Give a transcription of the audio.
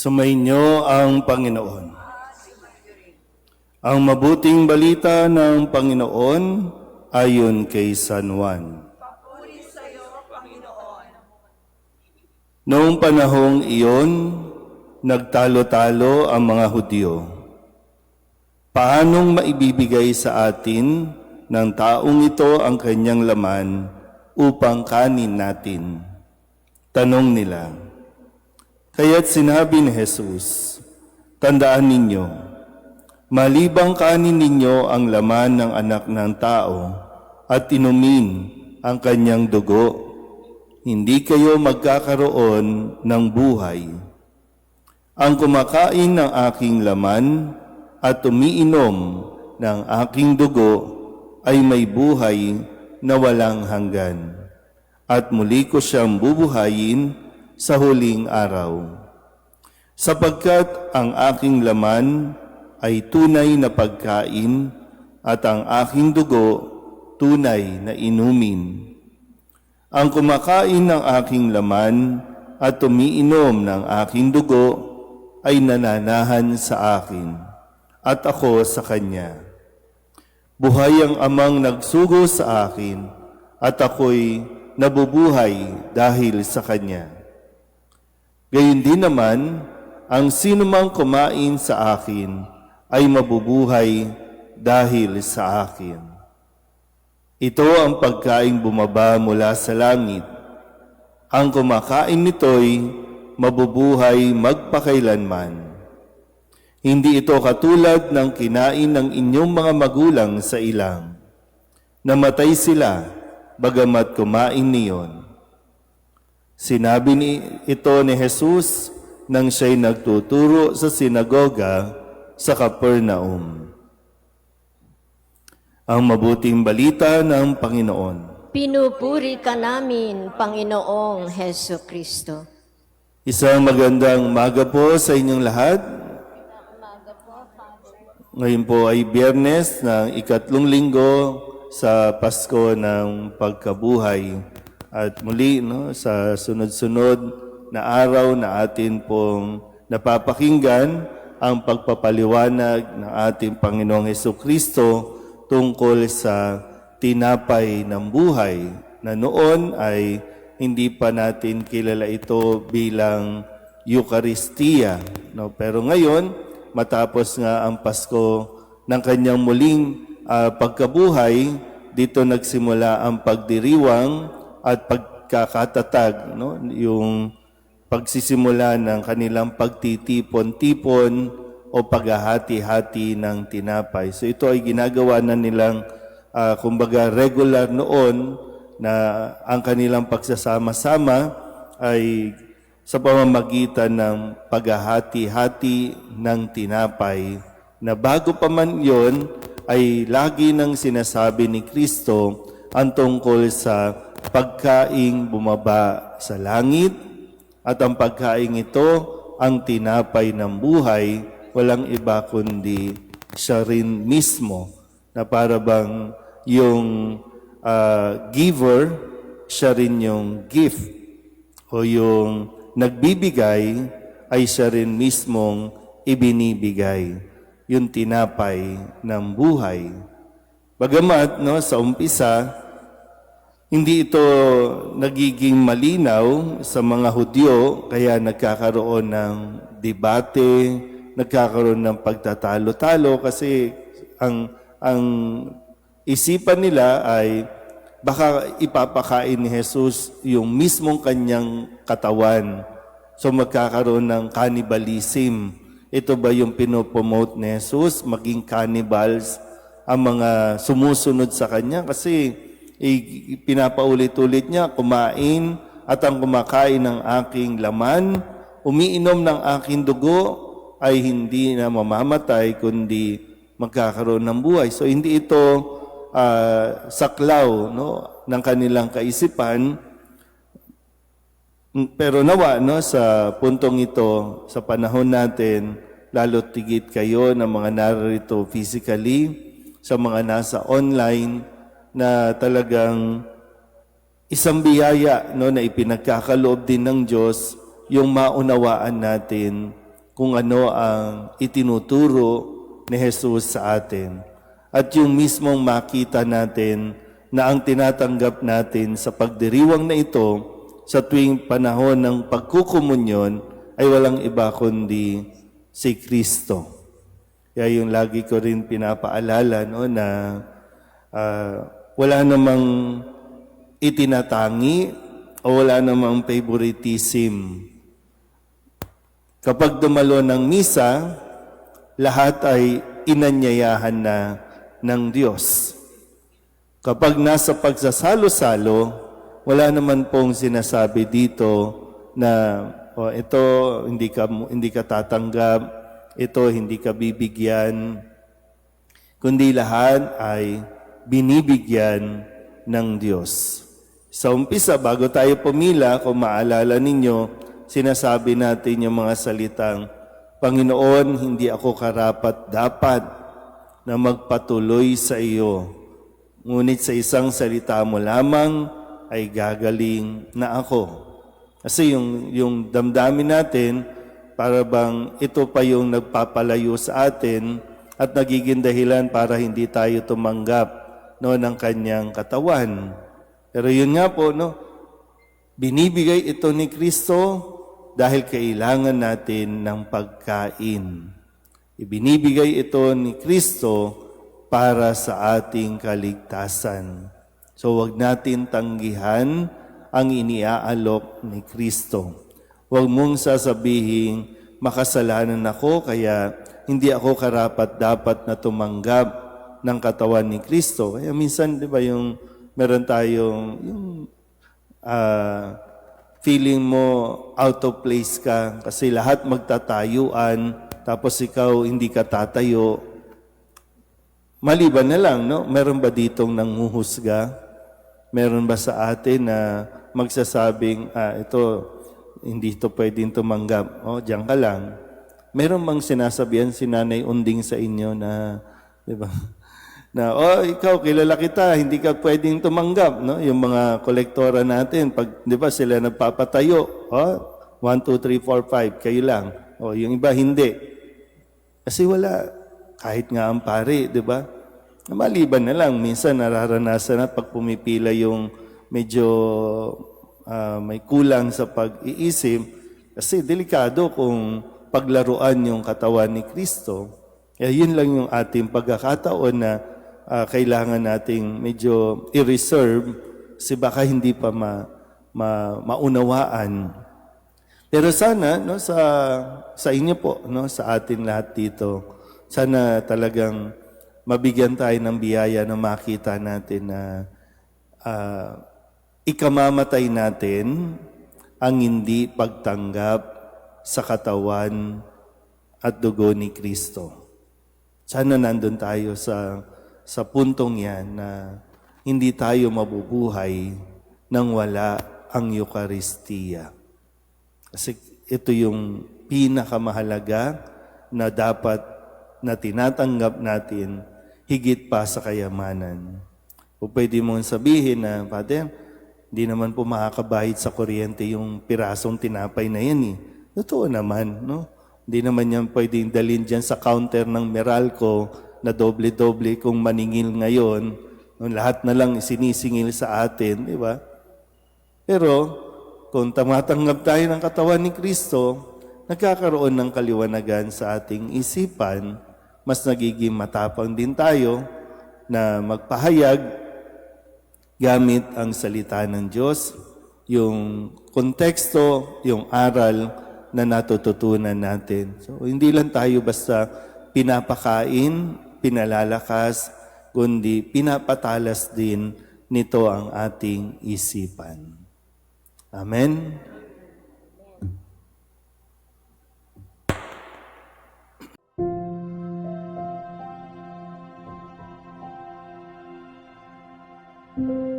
Sumainyo ang Panginoon. Ang mabuting balita ng Panginoon ayon kay San Juan. Papuri sa iyo, Panginoon. Noong panahong iyon, nagtalo-talo ang mga Hudyo. Paanong maibibigay sa atin ng taong ito ang kanyang laman upang kanin natin? Tanong nila. Kaya't sinabi ni Jesus, tandaan ninyo, malibang kanin ninyo ang laman ng anak ng tao at inumin ang kanyang dugo, hindi kayo magkakaroon ng buhay. Ang kumakain ng aking laman at umiinom ng aking dugo ay may buhay na walang hanggan, at muli ko siyang bubuhayin sa huling araw. Sapagkat ang aking laman ay tunay na pagkain at ang aking dugo tunay na inumin. Ang kumakain ng aking laman at umiinom ng aking dugo ay nananahan sa akin at ako sa kanya. Buhay ang amang nagsugo sa akin at ako'y nabubuhay dahil sa kanya. Gayon din naman, ang sinumang kumain sa akin ay mabubuhay dahil sa akin. Ito ang pagkaing bumaba mula sa langit. Ang kumakain nito'y mabubuhay magpakailanman. Hindi ito katulad ng kinain ng inyong mga magulang sa ilang. Namatay sila, bagamat kumain niyon. Sinabi ito ni Jesus nang siya'y nagtuturo sa sinagoga sa Capernaum. Ang mabuting balita ng Panginoon. Pinupuri ka namin, Panginoong Heso Kristo. Isang magandang umaga po sa inyong lahat. Ngayon po ay Biyernes ng ikatlong linggo sa Pasko ng Pagkabuhay. At muli, sa sunod-sunod na araw na atin pong napapakinggan ang pagpapaliwanag ng ating Panginoong Hesukristo tungkol sa tinapay ng buhay na noon ay hindi pa natin kilala ito bilang Eucharistia. Pero ngayon, matapos nga ang Pasko ng kanyang muling pagkabuhay, dito nagsimula ang pagdiriwang at pagkakatatag, yung pagsisimula ng kanilang pagtitipon-tipon o paghahati-hati ng tinapay. So ito ay ginagawa na nilang kumbaga regular noon na ang kanilang pagsasama-sama ay sa pamamagitan ng paghahati-hati ng tinapay na bago pa man yon ay lagi nang sinasabi ni Kristo ang tungkol sa pagkaing bumaba sa langit at ang pagkaing ito ang tinapay ng buhay, walang iba kundi siya rin mismo na para bang yung giver, siya rin yung gift o yung nagbibigay ay siya rin mismong ibinibigay, yung tinapay ng buhay. Bagamat sa umpisa, hindi ito nagiging malinaw sa mga Hudyo, kaya nagkakaroon ng debate, nagkakaroon ng pagtatalo-talo kasi ang isipan nila ay baka ipapakain ni Jesus yung mismong kanyang katawan. So magkakaroon ng cannibalism. Ito ba yung pinopromote ni Jesus, maging cannibals ang mga sumusunod sa kanya? Kasi pinapaulit-ulit niya, kumain at ang kumakain ng aking laman, umiinom ng aking dugo, ay hindi na mamamatay, kundi magkakaroon ng buhay. So hindi ito saklaw ng kanilang kaisipan. Pero nawa sa puntong ito, sa panahon natin, lalo tigit kayo ng mga narito physically, sa mga nasa online, na talagang isang biyaya na ipinagkakaloob din ng Diyos yung maunawaan natin kung ano ang itinuturo ni Jesus sa atin. At yung mismong makita natin na ang tinatanggap natin sa pagdiriwang na ito sa tuwing panahon ng pagkukumunyon ay walang iba kundi si Kristo. Kaya yung lagi ko rin pinapaalala no, na wala namang itinatangi o wala namang favoritism. Kapag dumalo ng misa, lahat ay inanyayahan na ng Diyos. Kapag nasa pagsasalo-salo, wala naman pong sinasabi dito na ito hindi ka tatanggap, ito hindi ka bibigyan, kundi lahat ay binibigyan ng Diyos. Sa umpisa, bago tayo pumila, kung maalala ninyo, sinasabi natin yung mga salitang, Panginoon, hindi ako karapat-dapat na magpatuloy sa iyo. Ngunit sa isang salita mo lamang ay gagaling na ako. Kasi yung damdamin natin, para bang ito pa yung nagpapalayo sa atin at nagiging dahilan para hindi tayo tumanggap ng kanyang katawan. Pero yun nga po, binibigay ito ni Kristo dahil kailangan natin ng pagkain. Ibinibigay ito ni Kristo para sa ating kaligtasan. So wag natin tanggihan ang iniaalok ni Kristo. Huwag mong sasabihin, makasalanan ako kaya hindi ako karapat-dapat na tumanggap ng katawan ni Kristo. Kaya minsan, di ba, meron tayong feeling mo out of place ka kasi lahat magtatayuan tapos ikaw hindi ka tatayo. Maliban na lang, no? Meron ba ditong nanghuhusga? Meron ba sa atin na magsasabing, ito, hindi ito pwedeng tumanggap. Diyan ka lang. Meron bang sinasabihan si Nanay Unding sa inyo na, di ba? Na, ikaw, kilala kita, hindi ka pwedeng tumanggap, no? Yung mga kolektora natin, pag, di ba, sila nagpapatayo, 1, 2, 3, 4, 5, kayo lang. Yung iba, hindi. Kasi wala, kahit nga ang pare, di ba? Maliban na lang, minsan nararanasan na pag pumipila yung medyo may kulang sa pag-iisip, kasi delikado kung paglaruan yung katawan ni Kristo. Kaya yun lang yung ating pagkakataon na kailangan nating medyo i-reserve kasi baka hindi pa maunawaan. Pero sana sa inyo po, sa atin lahat dito, sana talagang mabigyan tayo ng biyaya na makita natin na ikamamatay natin ang hindi pagtanggap sa katawan at dugo ni Kristo. Sana nandun tayo sa puntong yan na hindi tayo mabubuhay nang wala ang Eucharistia. Kasi ito yung pinakamahalaga na dapat na tinatanggap natin higit pa sa kayamanan. O pwede mong sabihin na, Father, hindi naman po makakabahid sa kuryente yung pirasong tinapay na yan eh. Totoo naman, no? Hindi naman yan pwedeng dalhin dyan sa counter ng Meralco na doble-doble kung maningil ngayon. Lahat na lang sinisingil sa atin, di ba? Pero kung tumatanggap tayo ng katawan ni Kristo, nagkakaroon ng kaliwanagan sa ating isipan, mas nagiging matapang din tayo na magpahayag gamit ang salita ng Diyos, yung konteksto, yung aral na natututunan natin. So, hindi lang tayo basta pinapakain, pinalalakas, kundi pinapatalas din nito ang ating isipan. Amen? Thank you.